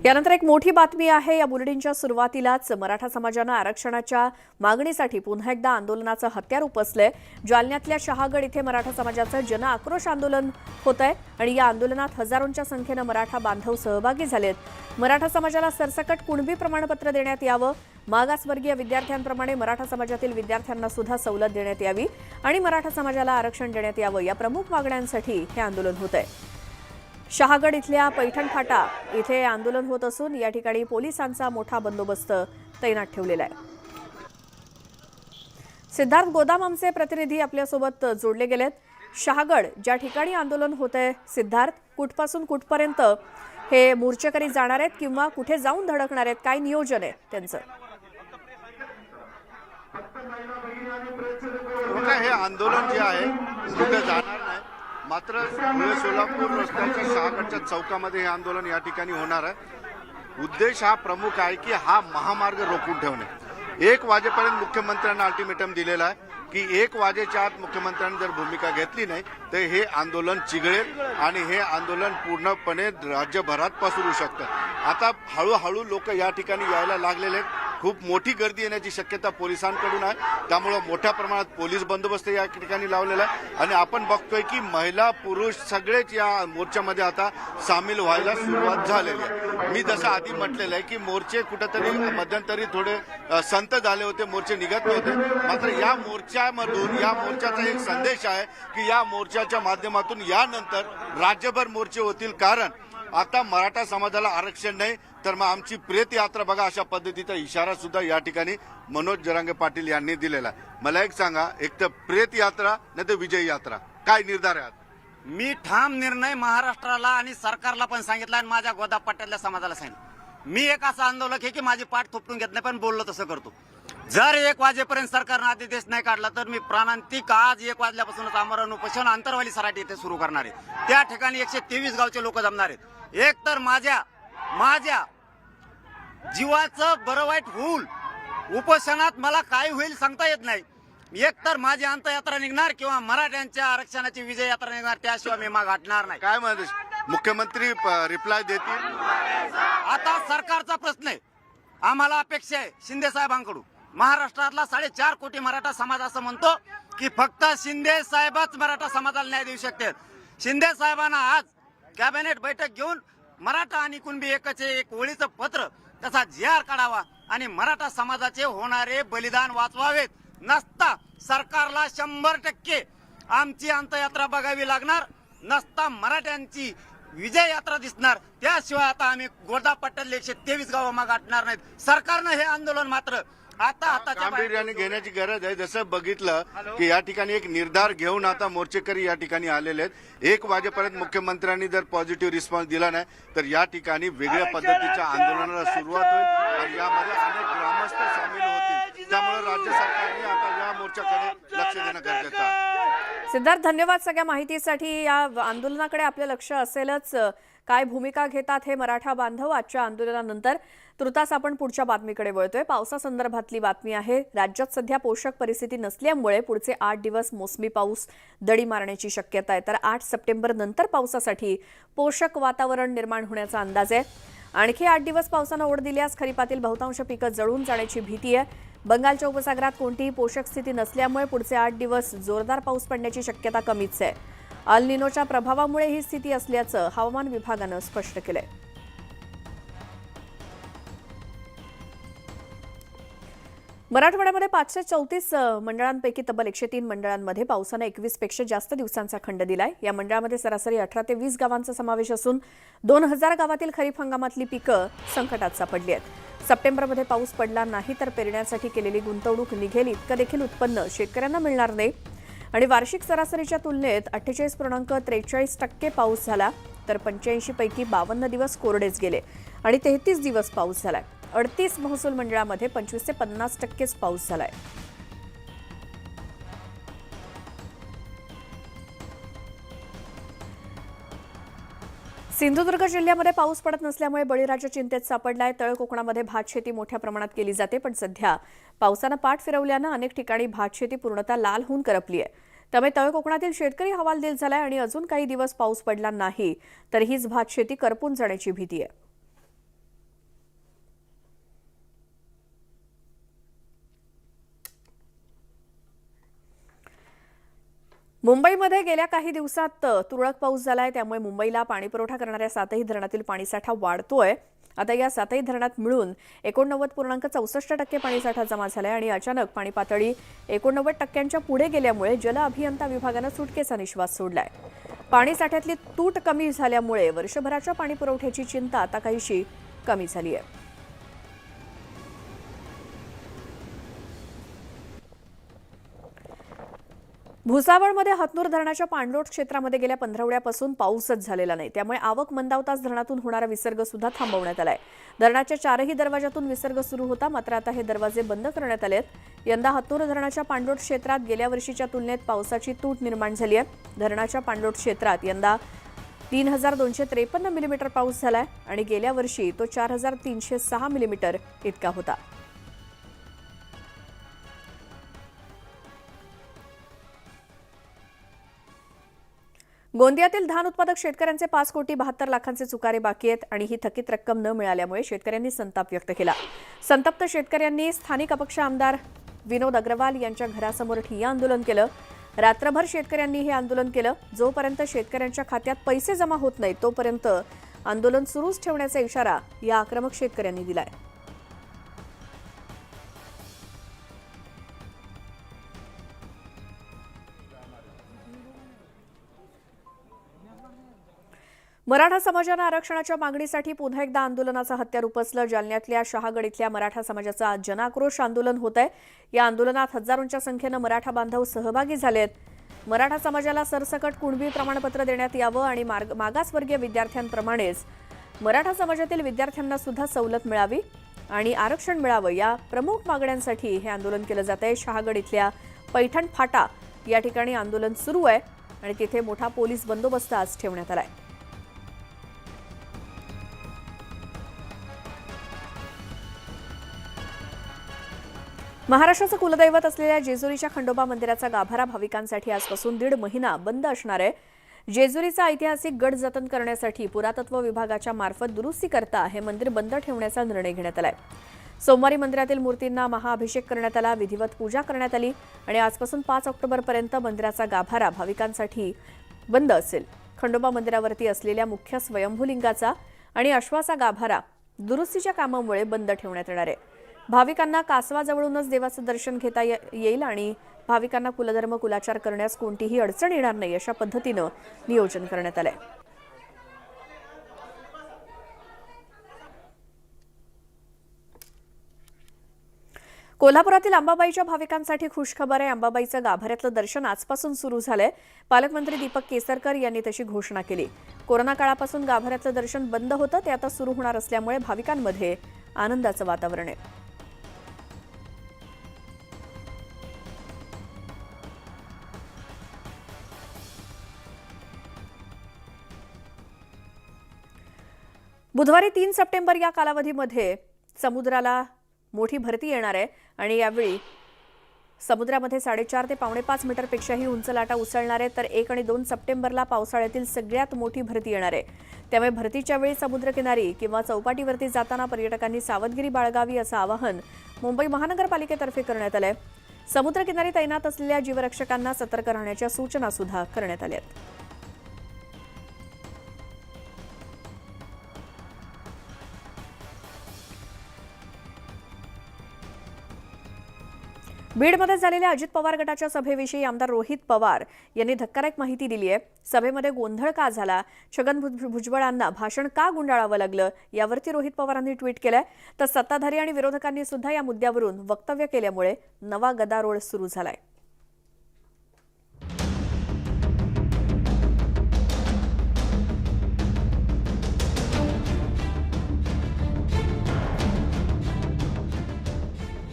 यानंतर एक मोठी बातमी आहे. या बुलेटिनच्या सुरुवातीलाच मराठा समाजानं आरक्षणाच्या मागणीसाठी पुन्हा एकदा आंदोलनाचं हत्यार उपसलंय. जालन्यातल्या शहागड इथे मराठा समाजाचं जन आक्रोश आंदोलन होत आहे आणि या आंदोलनात हजारोंच्या संख्येनं मराठा बांधव सहभागी झालेत. मराठा समाजाला सरसकट कुणबी प्रमाणपत्र देण्यात यावं, मागासवर्गीय विद्यार्थ्यांप्रमाणे मराठा समाजातील विद्यार्थ्यांना सुद्धा सवलत देण्यात यावी आणि मराठा समाजाला आरक्षण देण्यात यावं, या प्रमुख मागण्यांसाठी हे आंदोलन होत आहे. शहागड इथल्या पैठण फाटा इथे आंदोलन होत असून या ठिकाणी पोलिसांचा मोठा बंदोबस्त तैनात ठेवलेला आहे. सिद्धार्थ गोदाम आमचे प्रतिनिधी आपल्यासोबत जोडले गेलेत. शहागड ज्या ठिकाणी आंदोलन होत आहे, सिद्धार्थ, कुठपासून कुठपर्यंत हे मोर्चेकरी जाणार आहेत किंवा कुठे जाऊन धडकणार आहेत, काय नियोजन आहे त्यांचं? हे आंदोलन जे आहे कुठे जाणार नाही, मात्र धुळे सोलापूर रस्त्याच्या शहागडच्या चौकामध्ये हे आंदोलन या ठिकाणी होणार आहे. उद्देश हा प्रमुख आहे की हा महामार्ग रोखून ठेवणे. 1 वाजेपर्यंत मुख्यमंत्र्यांना अल्टिमेटम दिलेला आहे की 1 वाजेच्या आत मुख्यमंत्र्यांनी जर भूमिका घेतली नाही तर हे आंदोलन चिघळेल आणि हे आंदोलन पूर्णपणे राज्यभरात पसरू शकतं. आता हळूहळू लोक या ठिकाणी यायला लागलेले आहेत. खूप मोठी गर्दी येण्याची शक्यता पोलिसांकडून आहे, त्यामुळे मोठ्या प्रमाणात पोलीस बंदोबस्त या ठिकाणी लावलेला आहे आणि आपण बघतोय की महिला पुरुष सगळेच या मोर्चामध्ये आता सामील व्हायला सुरुवात झालेली आहे. मी जसं आधी म्हटलेलं आहे की मोर्चे कुठेतरी मध्यंतरी थोडे संत झाले होते, मोर्चे निघत नव्हते, मात्र या मोर्चामधून या मोर्चाचा एक संदेश आहे की या मोर्चाच्या माध्यमातून यानंतर राज्यभर मोर्चे होतील. कारण आता मराठा समाजाला आरक्षण नाही तर मग आमची प्रेत यात्रा बघा, अशा पद्धतीचा इशारा सुद्धा या ठिकाणी मनोज जरांगे पाटील यांनी दिलेला आहे. मला एक सांगा, एक तर प्रेत यात्रा नाही तर विजय यात्रा, काय निर्धार आहे? मी ठाम निर्णय महाराष्ट्राला आणि सरकारला पण सांगितला आणि माझ्या गोदा पट्ट्यातल्या समाजाला सांगितलं. मी एक असं आंदोलक आहे की माझी पाठ थोपटून घेत नाही, पण बोललो तसं करतो. जर 1 वाजेपर्यंत सरकारनं आदेश नाही काढला तर मी प्राणांतिक आज 1 वाजल्यापासूनच आमरण उपोषण अंतरवाली सराटी येथे सुरू करणार आहे. त्या ठिकाणी 123 गावचे लोक जमणार आहेत. एक तर माझ्या जीवाचं बरं वाईट होईल, उपोषणात मला काय होईल सांगता येत नाही. एक तर माझी अंतयात्रा निघणार किंवा मराठ्यांच्या आरक्षणाची विजय यात्रा निघणार, त्याशिवाय मी माग हटणार नाही. काय म्हणते मुख्यमंत्री रिप्लाय देतील? आता सरकारचा प्रश्न आहे. आम्हाला अपेक्षा आहे शिंदे साहेबांकडून. महाराष्ट्रातला 4.5 कोटी मराठा समाज असं म्हणतो की फक्त शिंदे साहेबच मराठा समाजाला न्याय देऊ शकते. शिंदे साहेबांना आज कॅबिनेट बैठक घेऊन मराठा आणि कुणबी एक ओळीचं पत्र तसा GR काढावा आणि मराठा समाजाचे होणारे बलिदान वाचवावेत. नसता सरकारला 100% आमची अंतयात्रा बघावी लागणार, नसता मराठ्यांची विजय यात्रा दिसणार. त्याशिवाय आता आम्ही गोदा पट्ट्यातले 123 गाव मागे हटणार नाहीत. सरकारनं हे आंदोलन मात्र आता गांभीर्याने घेण्याची गरज आहे. जसं बघितलं की या ठिकाणी एक निर्धार घेऊन आता मोर्चेकरी या ठिकाणी आलेले आहेत. 1 वाजेपर्यंत मुख्यमंत्र्यांनी जर पॉझिटिव्ह रिस्पॉन्स दिला नाही तर या ठिकाणी वेगळ्या पद्धतीच्या आंदोलनाला सुरुवात होईल आणि यामध्ये अनेक ग्रामस्थ सामील होतील. त्यामुळे राज्य सरकारने आता या मोर्चाकडे लक्ष देणं गरजेचं आहे. सिद्धार्थ, धन्यवाद सगळ्या माहितीसाठी. या आंदोलनाकडे आपलं लक्ष असेलच. काय भूमिका घेतात हे मराठा बांधव आजच्या आंदोलनानंतर? तुर्तास आपण पुढच्या बातमीकडे वळतोय. पावसासंदर्भातली बातमी आहे. राज्यात सध्या पोषक परिस्थिती नसल्यामुळे पुढचे 8 दिवस मोसमी पाऊस दडी मारण्याची शक्यता आहे. तर 8 सप्टेंबर नंतर पावसासाठी पोषक वातावरण निर्माण होण्याचा अंदाज आहे. आणखी 8 दिवस पावसानं ओढ दिल्यास खरीपातील बहुतांश पिकं जळून जाण्याची भीती आहे. बंगालच्या उपसागरात कोणतीही पोषक स्थिती नसल्यामुळे पुढचे 8 दिवस जोरदार पाऊस पडण्याची शक्यता कमीच आहे. अल निनोच्या प्रभावामुळे ही स्थिती असल्याचं हवामान विभागानं स्पष्ट केलंय. मराठवाड्यामध्ये 534 मंडळांपैकी तब्बल 103 मंडळांमध्ये पावसानं 21 पेक्षा जास्त दिवसांचा खंड दिलाय. या मंडळामध्ये सरासरी 18 ते 20 गावांचा समावेश असून 2000 गावातील खरीप हंगामातली पिकं संकटात सापडली आहेत. सप्टेंबरमध्ये पाऊस पडला नाही तर पेरण्यासाठी केलेली गुंतवणूक निघेल इतकं देखील उत्पन्न शेतकऱ्यांना मिळणार नाही. आणि वार्षिक सरासरीच्या तुलनेत 48.43% पाऊस झाला तर 85 पैकी 52 दिवस कोरडेच गेले आणि 33 दिवस पाऊस झालाय. 38 महसूल मंडळामध्ये 25 ते 50% पाऊस झालाय. सिंधुदुर्ग जिल्ह्यामध्ये पाऊस पडत नसल्यामुळे बळीराजा चिंतेत सापडलाय. तळ कोकणामध्ये भात शेती मोठ्या प्रमाणात केली जाते, पण सध्या पावसानं पाठ फिरवल्यानं अनेक ठिकाणी भात शेती पूर्णतः लाल होऊन करपली आहे. त्यामुळे तळ कोकणातील शेतकरी हवालदिल झालाय आणि अजून काही दिवस पाऊस पडला नाही तर हीच भात शेती करपून जाण्याची भीती आहे. मुंबईमध्ये गेल्या काही दिवसात तुरळक पाऊस झालाय. त्यामुळे मुंबईला पाणीपुरवठा करणाऱ्या 7ही धरणातील पाणीसाठा वाढतोय. आता या 7ही धरणात मिळून 89.64% पाणीसाठा जमा झालाय आणि अचानक पाणी पातळी 89% पुढे गेल्यामुळे जल अभियंता विभागानं सुटकेचा निश्वास सोडलाय. पाणीसाठ्यातली तूट कमी झाल्यामुळे वर्षभराच्या पाणीपुरवठ्याची चिंता आता काहीशी कमी झाली आहे. भुसावळमध्ये हतनूर धरणाच्या पाणलोट क्षेत्रामध्ये गेल्या 15 आठवड्यापासून पाऊसच झालेला नाही. त्यामुळे आवक मंदावताच धरणातून होणारा विसर्ग सुद्धा थांबवण्यात आलाय. धरणाच्या 4ही दरवाजातून विसर्ग सुरू होता, मात्र आता हे दरवाजे बंद करण्यात आलेत. यंदा हतनूर धरणाच्या पाणलोट क्षेत्रात गेल्या वर्षीच्या तुलनेत पावसाची तूट निर्माण झाली आहे. धरणाच्या पाणलोट क्षेत्रात यंदा 3253 मिलीमीटर पाऊस झालाय आणि गेल्या वर्षी तो 4306 मिलीमीटर इतका होता. गोंदियातील धान उत्पादक शेतकऱ्यांचे 5,72,00,000चे चुकारे बाकी आहेत आणि ही थकीत रक्कम न मिळाल्यामुळे शेतकऱ्यांनी संताप व्यक्त केला. संतप्त शेतकऱ्यांनी स्थानिक अपक्ष आमदार विनोद अग्रवाल यांच्या घरासमोर ठिय्या आंदोलन केलं. रात्रभर शेतकऱ्यांनी हे आंदोलन केलं. जोपर्यंत शेतकऱ्यांच्या खात्यात पैसे जमा होत नाहीत तोपर्यंत आंदोलन सुरूच ठेवण्याचा इशारा या आक्रमक शेतकऱ्यांनी दिलाय. मराठा समाजानं आरक्षणाच्या मागणीसाठी पुन्हा एकदा आंदोलनाचं हत्यार उपसलं. जालन्यातल्या शहागड इथल्या मराठा समाजाचं आज जनाक्रोश आंदोलन होत आहे. या आंदोलनात हजारोंच्या संख्येनं मराठा बांधव सहभागी झालेत. मराठा समाजाला सरसकट कुणबी प्रमाणपत्र देण्यात यावं आणि मागासवर्गीय विद्यार्थ्यांप्रमाणेच मराठा समाजातील विद्यार्थ्यांना सुद्धा सवलत मिळावी आणि आरक्षण मिळावं या प्रमुख मागण्यांसाठी हे आंदोलन केलं जात आहे. शहागड इथल्या पैठण फाटा या ठिकाणी आंदोलन सुरू आहे आणि तिथे मोठा पोलीस बंदोबस्त आज ठेवण्यात आलाय. महाराष्ट्राचं कुलदैवत असलेल्या जेजुरीच्या खंडोबा मंदिराचा गाभारा भाविकांसाठी आजपासून 1.5 महिना बंद असणार आहे. जेजुरीचा ऐतिहासिक गड जतन करण्यासाठी पुरातत्व विभागाच्या मार्फत दुरुस्ती करता हे मंदिर बंद ठेवण्याचा निर्णय घेण्यात आलाय. सोमवारी मंदिरातील मूर्तींना महाअभिषेक करण्यात आला, विधिवत पूजा करण्यात आली आणि आजपासून 5 ऑक्टोबरपर्यंत मंदिराचा गाभारा भाविकांसाठी बंद असेल. खंडोबा मंदिरावरती असलेल्या मुख्य स्वयंभूलिंगाचा आणि अश्वाचा गाभारा दुरुस्तीच्या कामामुळे बंद ठेवण्यात येणार आहे. भाविकांना कासवाजवळूनच देवाचं दर्शन घेता येईल आणि भाविकांना कुलधर्म कुलाचार करण्यास कोणतीही अडचण येणार नाही अशा पद्धतीनं नियोजन करण्यात आलंय. कोल्हापुरातील अंबाबाईच्या भाविकांसाठी खुशखबर आहे. अंबाबाईचं गाभाऱ्यातलं दर्शन आजपासून सुरू झालंय. पालकमंत्री दीपक केसरकर यांनी तशी घोषणा केली. कोरोना काळापासून गाभाऱ्यातलं दर्शन बंद होतं ते आता सुरू होणार असल्यामुळे भाविकांमध्ये आनंदाचं वातावरण आहे. बुधवारी 3 सप्टेंबर या कालावधीमध्ये समुद्राला मोठी भरती येणार आहे आणि यावेळी समुद्रामध्ये 4.5 ते 4.5 मीटरपेक्षाही उंच लाटा उसळणार आहे. तर 1 आणि 2 सप्टेंबरला पावसाळ्यातील सगळ्यात मोठी भरती येणार आहे. त्यामुळे भरतीच्या वेळी समुद्रकिनारी किंवा चौपाटीवरती जाताना पर्यटकांनी सावधगिरी बाळगावी असं आवाहन मुंबई महानगरपालिकेतर्फे करण्यात आलंय. समुद्रकिनारी तैनात असलेल्या जीवरक्षकांना सतर्क राहण्याच्या सूचना सुद्धा करण्यात आल्या आहेत. बीडमध्ये झालेल्या अजित पवार गटाच्या सभेविषयी आमदार रोहित पवार यांनी धक्कादायक माहिती दिली आहे. सभेमध्ये गोंधळ का झाला, छगन भुजबळांना भाषण का गुंडाळावं लागलं यावरती रोहित पवारांनी ट्विट केलंय. तर सत्ताधारी आणि विरोधकांनी सुद्धा या मुद्द्यावरून वक्तव्य केल्यामुळे नवा गदारोळ सुरू झालाय.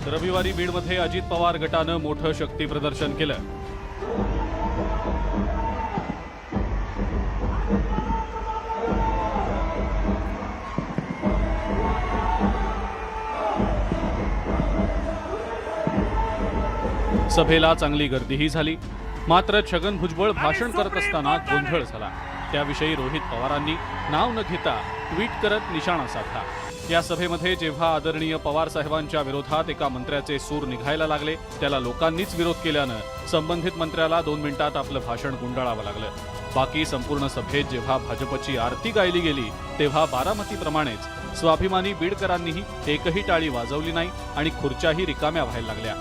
रविवारी बीडमध्ये अजित पवार गटानं मोठं शक्ती प्रदर्शन केलं. सभेला चांगली गर्दीही झाली. मात्र छगन भुजबळ भाषण करत असताना गोंधळ झाला. त्याविषयी रोहित पवारांनी नाव न घेता ट्विट करत निशाणा साधला. या सभेमध्ये जेव्हा आदरणीय पवार साहेबांच्या विरोधात एका मंत्र्याचे सूर निघायला लागले, त्याला लोकांनीच विरोध केल्यानं संबंधित मंत्र्याला 2 मिनिटात आपलं भाषण गुंडाळावं लागलं. बाकी संपूर्ण सभेत जेव्हा भाजपची आरती गायली गेली तेव्हा बारामतीप्रमाणेच स्वाभिमानी बीडकरांनीही एकही टाळी वाजवली नाही आणि खुर्च्याही रिकाम्या व्हायला लागल्या.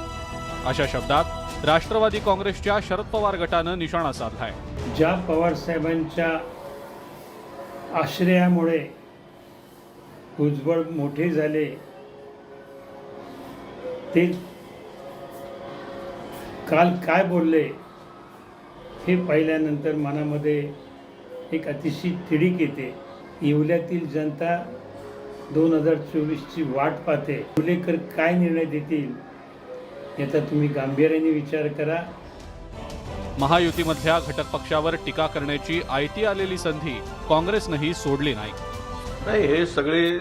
अशा शब्दात राष्ट्रवादी काँग्रेसच्या शरद पवार गटानं निशाणा साधलाय. ज्या पवार साहेबांच्या आश्रयामुळे भुजबळ मोठे झाले ते काल काय बोलले हे पाहिल्यानंतर मनामध्ये एक अतिशय तिडीक येते. येवल्यातील जनता 2024ची वाट पाहते. येवलेकर काय निर्णय देतील याचा तुम्ही गांभीर्याने विचार करा. महायुतीमधल्या घटक पक्षावर टीका करण्याची आयती आलेली संधी काँग्रेसनंही सोडली नाही. नाही, हे सगळे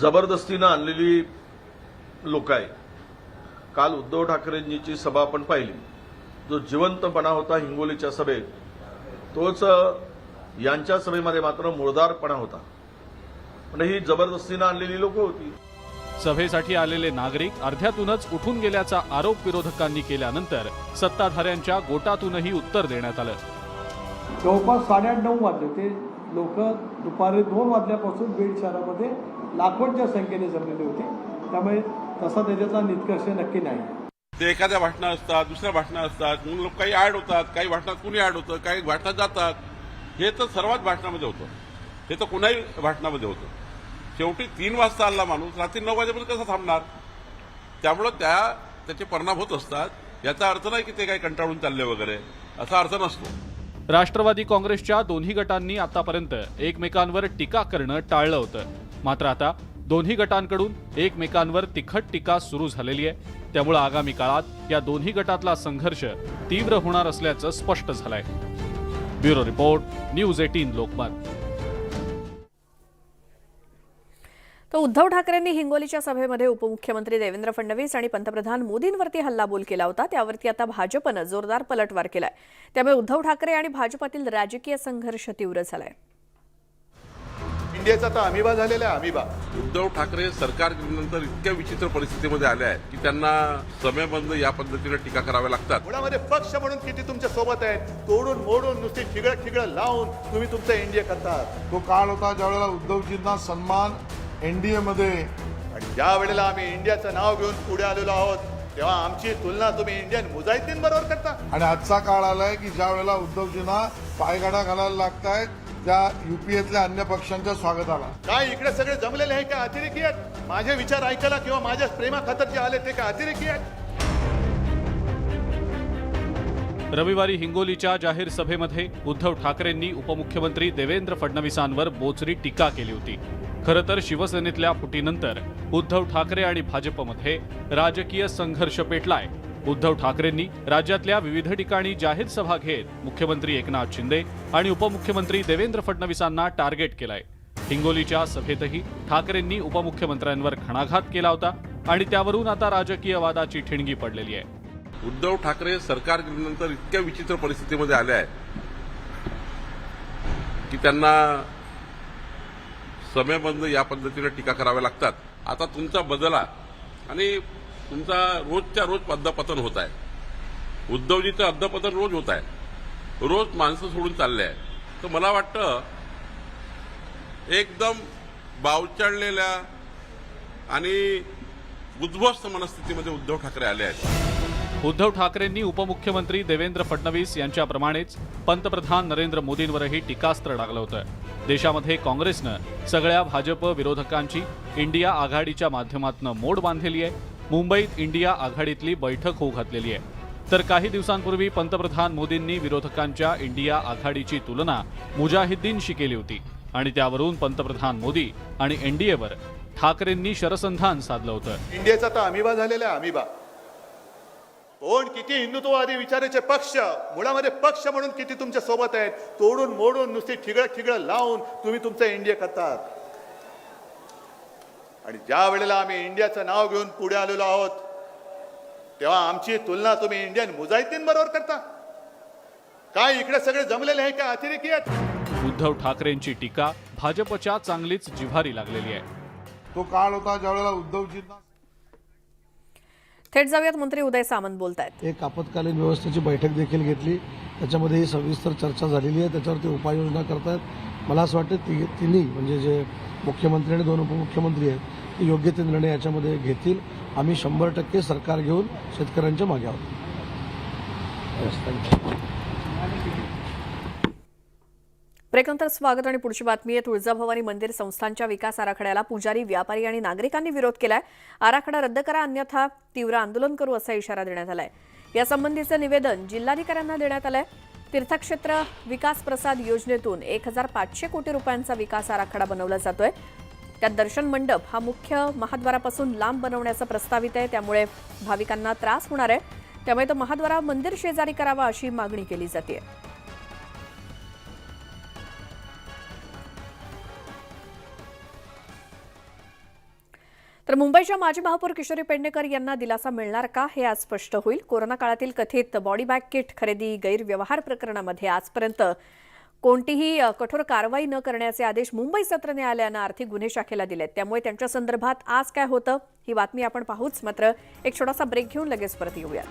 जबरदस्तीनं आणलेली लोक आहे. काल उद्धव ठाकरेंची सभा आपण पाहिली. जो जिवंतपणा होता हिंगोलीच्या सभेत तोच यांच्या सभेमध्ये मात्र मुळदारपणा होता. पण ही जबरदस्तीनं आणलेली लोक होती. सभेसाठी आलेले नागरिक अर्ध्यातूनच उठून गेल्याचा आरोप विरोधकांनी केल्यानंतर सत्ताधाऱ्यांच्या गोटातूनही उत्तर देण्यात आलं. जवळपास 8:30-9 वाजले ते लोक दुपारी 2 वाजल्यापासून बीड शहरामध्ये लाखोंच्या संख्येने जमलेले होते. त्यामुळे तसा त्याच्याचा निष्कर्ष नक्की नाही. ते एखाद्या भाषणात असतात, दुसऱ्या भाषणात असतात, मग लोक काही ऍड होतात, काही भाषणात कुणी ऍड होतं, काही भाषणात जातात. हे तर सर्वात भाषणामध्ये होतं, हे तर कुणाही भाषणामध्ये होतं. शेवटी 3 वाजता आला माणूस, रात्री 9 वाजेपर्यंत कसा थांबणार? त्यामुळं त्याचे परिणाम होत असतात. याचा अर्थ नाही की ते काही कंटाळून चालले वगैरे, असा अर्थ नसतो. राष्ट्रवादी काँग्रेसच्या दोन्ही गटांनी आतापर्यंत एकमेकांवर टीका करणं टाळलं होतं. मात्र आता दोन्ही गटांकडून एकमेकांवर तिखट टीका सुरू झालेली आहे. त्यामुळे आगामी काळात या दोन्ही गटातला संघर्ष तीव्र होणार असल्याचं स्पष्ट झालंय. Bureau report, news 18 Lokmat. तो उद्धव ठाकरेंनी हिंगोलीच्या सभेमध्ये उपमुख्यमंत्री देवेंद्र फडणवीस आणि पंतप्रधान मोदींवरती हल्लाबोल केला होता. त्यावरती आता भाजपनं जोरदार पलटवार केलाय. त्यामुळे उद्धव ठाकरे आणि भाजपातील राजकीय संघर्ष तीव्र झालाय. इंडियाचा तर अमिबा झालेला आहे, अमिबा. उद्धव ठाकरे सरकार नंतर इतक्या विचित्र परिस्थितीमध्ये आले आहेत की त्यांना समयबंद या पद्धतीने टीका कराव्या लागतात. मुळामध्ये पक्ष म्हणून किती तुमच्या सोबत आहेत, तोडून मोडून नुसती ठिगळं लावून तुम्ही तुमचं एनडीए करतात. तो काळ होता ज्यावेळेला उद्धवजींना सन्मान एनडीए मध्ये, आणि ज्या वेळेला आम्ही इंडियाचं नाव घेऊन पुढे आलेलो आहोत तेव्हा आमची तुलना तुम्ही इंडियन मुजाहिदीन बरोबर करता. आणि आजचा काळ आलाय की ज्या वेळेला उद्धवजींना पायगाडा घालायला लागतायत त्या युपीएतल्या अन्य पक्षांच्या स्वागताला. काय इकडे सगळे जमलेले आहे का अतिरेकी आहेत? माझे विचार ऐकायला किंवा माझ्या प्रेमाखातर जे आले ते का अतिरेकी आहेत? रविवारी हिंगोलीच्या जाहीर सभेमध्ये उद्धव ठाकरेंनी उपमुख्यमंत्री देवेंद्र फडणवीसांवर बोचरी टीका केली होती. खरं तर शिवसेनेतल्या फुटीनंतर उद्धव ठाकरे आणि भाजपमध्ये राजकीय संघर्ष पेटलाय. उद्धव ठाकरेंनी राज्यातल्या विविध ठिकाणी जाहीर सभा घेत मुख्यमंत्री एकनाथ शिंदे आणि उपमुख्यमंत्री देवेंद्र फडणवीसांना टार्गेट केलंय. हिंगोलीच्या सभेतही ठाकरेंनी उपमुख्यमंत्र्यांवर घणाघात केला होता आणि त्यावरून आता राजकीय वादाची ठिणगी पडलेली आहे. उद्धव ठाकरे सरकार नंतर इतक्या विचित्र परिस्थितीमध्ये आले आहेत की त्यांना समयबंद या पद्धतीने टीका कराव्या लागतात. आता तुमचा बदला आणि तुमचा रोजच्या रोज अधपतन होत आहे. उद्धवजीचं अधपतन रोज होत आहे, रोज माणसं सोडून चालले आहे. तर मला वाटतं एकदम बावचळलेल्या आणि उद्ध्वस्त मनस्थितीमध्ये उद्धव ठाकरे आले आहेत. उद्धव ठाकरेंनी उपमुख्यमंत्री देवेंद्र फडणवीस यांच्याप्रमाणेच पंतप्रधान नरेंद्र मोदींवरही टीकास्त्र डागलं होतं. देशामध्ये काँग्रेसनं सगळ्या भाजप विरोधकांची इंडिया आघाडीच्या माध्यमातून मोड बांधलेली आहे. मुंबईत इंडिया आघाडीतली बैठक होऊ घातलेली आहे. तर काही दिवसांपूर्वी पंतप्रधान मोदींनी विरोधकांच्या इंडिया आघाडीची तुलना मुजाहिद्दीनशी केली होती आणि त्यावरून पंतप्रधान मोदी आणि एनडीएवर ठाकरेंनी शरसंधान साधलं होतं. इंडियाचा तर अमिबा झालेला आहे, अमिबा. कोण किती हिंदुत्ववादी विचाराचे पक्ष, मुळामध्ये पक्ष म्हणून किती तुमच्या सोबत आहेत, तोडून मोडून नुसती ठिगळं लावून तुम्ही तुमचं एनडीए करतात. आणि ज्या वेळेला आम्ही इंडियाचं नाव घेऊन पुढे आलेलो आहोत तेव्हा आमची तुलना तुम्ही इंडियन मुजाहिदीन बरोबर करता. काय इकडे सगळे जमलेले आहे का अतिरेकी आहेत? उद्धव ठाकरेंची टीका भाजपच्या चांगलीच जिव्हारी लागलेली आहे. तो काळ होता ज्यावेळेला उद्धवजींना. थेट जाऊयात, मंत्री उदय सामंत बोलतायत. एक आपत्कालीन व्यवस्थेची बैठक देखील घेतली, त्याच्यामध्ये ही सविस्तर चर्चा झालेली आहे, त्याच्यावरती उपाययोजना करतायत. मला असं वाटतं तिन्ही म्हणजे जे मुख्यमंत्री आणि 2 उपमुख्यमंत्री आहेत ते योग्य ते निर्णय याच्यामध्ये घेतील. आम्ही 100% सरकार घेऊन शेतकऱ्यांच्या मागे आहोत. ब्रेकनंतर स्वागत आणि पुढची बातमी आहे. तुळजाभवानी मंदिर संस्थांच्या विकास आराखड्याला पुजारी, व्यापारी आणि नागरिकांनी विरोध केलाय. आराखडा रद्द करा, अन्यथा तीव्र आंदोलन करू असा इशारा देण्यात आलाय. यासंबंधीचं निवेदन जिल्हाधिकाऱ्यांना देण्यात आलंय. तीर्थक्षेत्र विकास प्रसाद योजनेतून 1500 कोटी रुपयांचा विकास आराखडा बनवला जातोय. त्यात दर्शन मंडप हा मुख्य महाद्वारापासून लांब बनवण्याचं प्रस्तावित आहे. त्यामुळे भाविकांना त्रास होणार आहे. त्यामुळे तो महाद्वारा मंदिर शेजारी करावा अशी मागणी केली जाते. तर मुंबईच्या माजी महापौर किशोरी पेडणेकर यांना दिलासा मिळणार का, हे आज स्पष्ट होईल. कोरोना काळातील कथित बॉडी बॅग किट खरेदी गैरव्यवहार प्रकरणामध्ये आजपर्यंत कोणतीही कठोर कारवाई न करण्याचे आदेश मुंबई सत्र न्यायालयानं आर्थिक गुन्हे शाखेला दिलेत. त्यामुळे त्यांच्या संदर्भात आज काय होतं ही बातमी आपण पाहूच. मात्र एक छोटासा ब्रेक घेऊन लगेच परत येऊयात.